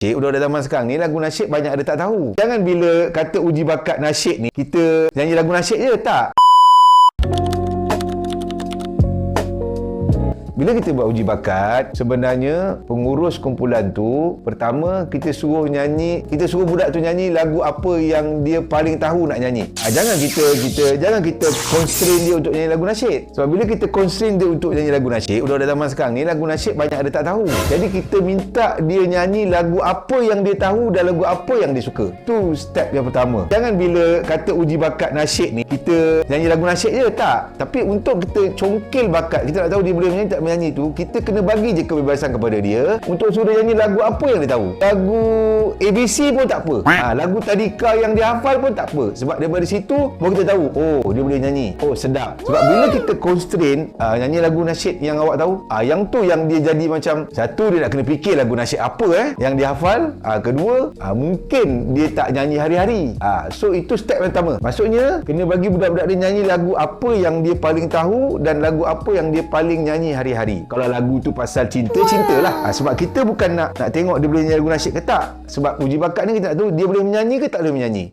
Cik, udah zaman sekarang ni lagu nasyid banyak ada tak tahu. Jangan bila kata uji bakat nasyid ni, kita nyanyi lagu nasyid je, tak. Bila kita buat uji bakat, sebenarnya pengurus kumpulan tu, pertama kita suruh budak tu nyanyi lagu apa yang dia paling tahu nak nyanyi. Jangan kita constrain dia untuk nyanyi lagu nasyid. Sebab bila kita constrain dia untuk nyanyi lagu nasyid, udah zaman sekarang ni lagu nasyid banyak ada tak tahu. Jadi kita minta dia nyanyi lagu apa yang dia tahu dan lagu apa yang dia suka. Tu step yang pertama. Jangan bila kata uji bakat nasyid ni, kita nyanyi lagu nasyid je, tak. Tapi untuk kita congkil bakat, kita nak tahu dia boleh menyanyi tak menyanyi tu, kita kena bagi je kebebasan kepada dia untuk suruh nyanyi lagu apa yang dia tahu. Lagu ABC pun tak apa. Lagu tadika yang dia hafal pun tak apa. Sebab daripada situ baru kita tahu, oh dia boleh nyanyi. Oh sedap. Sebab bila kita constrain nyanyi lagu nasyid yang awak tahu, yang tu yang dia jadi macam, satu dia nak kena fikir lagu nasyid apa yang dia hafal. Kedua, mungkin dia tak nyanyi hari-hari. So itu step yang pertama. Maksudnya kena bagi budak-budak dia nyanyi lagu apa yang dia paling tahu dan lagu apa yang dia paling nyanyi hari-hari. Kalau lagu tu pasal cinta, cintalah. Sebab kita bukan nak tengok dia boleh nyanyi lagu nasyid ke tak. Sebab uji bakat ni kita nak tahu dia boleh menyanyi ke tak boleh menyanyi.